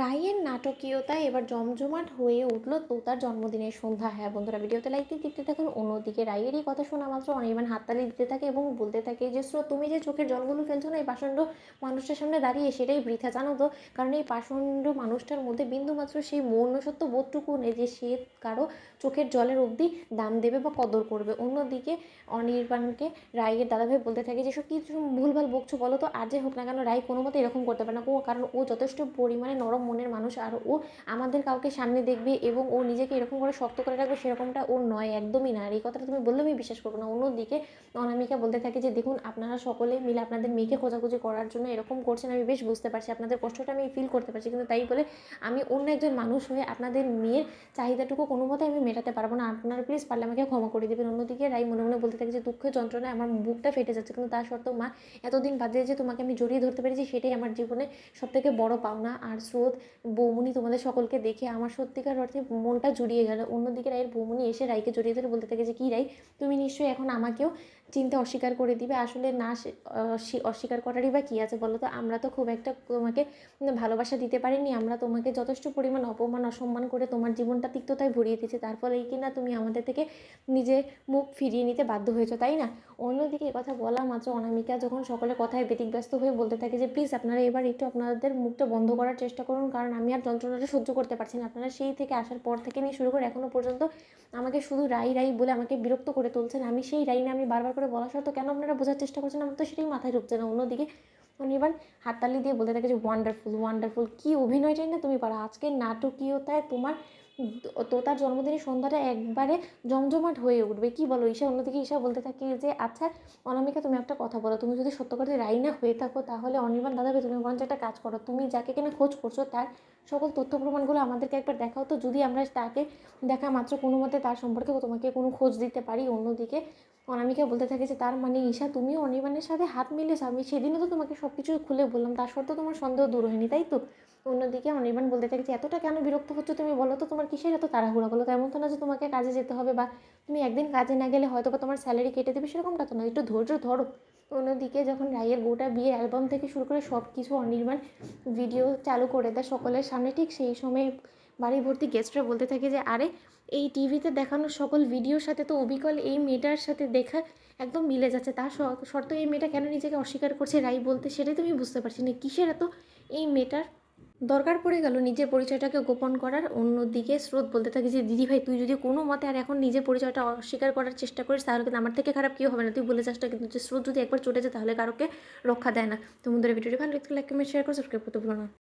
রাইয়ের নাটকীয়তায় এবার জমজমাট হয়ে উঠল তোতার জন্মদিনের সন্ধ্যা। হ্যাঁ বন্ধুরা, ভিডিওতে লাইক দিয়ে দেখতে থাকুন। অন্যদিকে রাইয়েরই কথা শোনা মাত্র অনির্বাণ হাততালি দিতে থাকে এবং বলতে থাকে যে স্রোত, তুমি যে চোখের জলগুলো ফেলছো না এই পাষণ্ড মানুষটার সামনে দাঁড়িয়ে, সেটাই বৃথা, জানো তো। কারণ এই পাষণ্ড মানুষটার মধ্যে বিন্দুমাত্র সেই মনুষ্যত্ব বোধটুকু নেই যে সে কারো চোখের জলের অবধি দাম দেবে বা কদর করবে। অন্যদিকে অনির্বাণকে রাইয়ের দাদাভাই বলতে থাকে যে সব কিছু ভুলভাল বকছো বলো তো। আর যে হোক না কেন, রাই কোনো মতে এরকম করতে পারে না। কারণ ও যথেষ্ট পরিমাণে নরম মনের মানুষ, আর ও আমাদের কাউকে সামনে দেখবে এবং ও নিজেকে এরকম করে শক্ত করে রাখবে সেরকমটা ওর নয়, একদমই না। আর এই কথাটা তুমি বললে আমি বিশ্বাস করবো না। অন্যদিকে অনামিকা বলতে থাকে যে দেখুন, আপনারা সকলে মিলে আপনাদের মেয়েকে খোঁজাখুঁজি করার জন্য এরকম করছেন, আমি বেশ বুঝতে পারছি, আপনাদের কষ্টটা আমি ফিল করতে পারছি, কিন্তু তাই বলে আমি অন্য একজন মানুষ হয়ে আপনাদের মেয়ের চাহিদাটুকু কোনো মতে আমি মেটাতে পারবো না। আপনারা প্লিজ পারলে আমাকে ক্ষমা করে দেবেন। অন্যদিকে রাই মনে মনে বলতে থাকে যে দুঃখের যন্ত্রণায় আমার বুকটা ফেটে যাচ্ছে, কিন্তু তার সত্ত্বেও মা, এতদিন বাদে যে তোমাকে আমি জড়িয়ে ধরতে পেরেছি সেটাই আমার জীবনে সবথেকে বড় পাওনা। আর স্রোত, বৌমনি, তোমাদের সকলকে দেখে আমার সত্যিকার অর্থে মনটা জুড়িয়ে গেল। অন্যদিকে রায়ের বৌমনি এসে রাইকে জড়িয়ে ধরে বলতে থাকে যে কী রাই, তুমি নিশ্চয়ই এখন আমাকেও চিনতে অস্বীকার করে দিবে। আসলে না, অস্বীকার করারই বা কী আছে বলো তো। আমরা তো খুব একটা তোমাকে ভালোবাসা দিতে পারিনি, আমরা তোমাকে যথেষ্ট পরিমাণ অপমান অসম্মান করে তোমার জীবনটা তিক্ততায় ভরিয়ে দিয়েছি, তার ফলে কি না তুমি আমাদের থেকে নিজে মুখ ফিরিয়ে নিতে বাধ্য হয়েছো, তাই না। অন্যদিকে কথা বলা মাত্র অনামিকা যখন সকলের কথায় ব্যতিব্যস্ত হয়ে বলতে থাকে যে প্লিজ আপনারা এবার একটু আপনাদের মুখটা বন্ধ করার চেষ্টা করুন, কারণ আমি আর যন্ত্রণাটা সহ্য করতে পারছি না। আপনারা সেই থেকে আসার পর থেকে নিয়ে শুরু করে এখনও পর্যন্ত আমাকে শুধু রাই রাই বলে আমাকে বিরক্ত করে তুলছেন। আমি সেই রাই না, আমি বারবার করে বলা সত্ত্বেও কেন আপনারা বোঝার চেষ্টা করছেন, আমার তো সেটাই মাথায় ঢুকছে না। অন্যদিকে অনির্বাণ হাততালি দিয়ে বলতে থাকে যে ওয়ান্ডারফুল ওয়ান্ডারফুল, কী অভিনয়টাই না তুমি পারো। আজকের নাটকীয়তায় তোমার তোতার জন্মদিনের সন্ধ্যাটা একবারে জমজমাট হয়ে উঠবে, কি বলো ঈশা। অন্যদিকে ঈশা বলতে থাকে যে আচ্ছা অনামিকা, তুমি একটা কথা বলো, তুমি যদি সত্য করে রাই না হয়ে থাকো তাহলে অনির্বাণ দাদাভাই তুমি বরঞ্চ একটা কাজ করো, তুমি যাকে কিনা খোঁজ করছো তার সকল তথ্য প্রমাণগুলো আমাদেরকে একবার দেখাও তো, যদি আমরা তাকে দেখা মাত্র কোনো মতে তার সম্পর্কে তোমাকে কোনো খোঁজ দিতে পারি। অন্যদিকে অনামিকা বলতে থাকে যে তার মানে ঈশা, তুমিও অনির্বাণের সাথে হাত মিলিয়েছো। আমি সেদিনও তো তোমাকে সব কিছু খুলে বললাম, তার সত্ত্বেও তোমার সন্দেহ দূর হয়নি, তাই তো। অন্যদিকে অনির্বাণ বলতে থাকে যে এতটা কেন বিরক্ত হচ্ছে তুমি বলো তো, তোমার কিসের এত তাড়াহুড়া বলো তো। এমন তো না যে তোমাকে কাজে যেতে হবে বা তুমি একদিন কাজে না গেলে হয়তো বা তোমার স্যালারি কেটে দেবে, সেরকমটা তো না, একটু ধৈর্য ধরো। অন্যদিকে যখন রাইয়ের গোটা বিয়ে অ্যালবাম থেকে শুরু করে সব কিছু অনির্বাণ ভিডিও চালু করে দেয় সকলের সামনে, ঠিক সেই সময় বাড়ি ভর্তি গেস্টরা বলতে থাকে যে আরে, এই টিভিতে দেখানো সকল ভিডিওর সাথে তো অবিকল এই মেয়েটার সাথে দেখা একদম মিলে যাচ্ছে, তার সত্ত্বেও এই মেয়েটা কেন নিজেকে অস্বীকার করছে রাই বলতে, সেটাই তুমি বুঝতে পারছি না। কিসের এত এই মেয়েটার দরকার পড়ে গেল নিজের পরিচয়টাকে গোপন করার। অন্যদিকে স্রোত বলতে থাকে যে দিদি ভাই, তুই যদি কোনো মতে আর এখন নিজের পরিচয়টা অস্বীকার করার চেষ্টা করিস তাহলে কিন্তু আমার থেকে খারাপ কেউ হবে না, তুই বলে চাসটা কিন্তু যে স্রোত যদি একবার চটে যায় তাহলে কারোকে রক্ষা দেয় না। তো বন্ধুরা, ভিডিওটি ভালো লাগলে লাইক কমেন্ট শেয়ার করে সাবস্ক্রাইব করতে ভুলো না।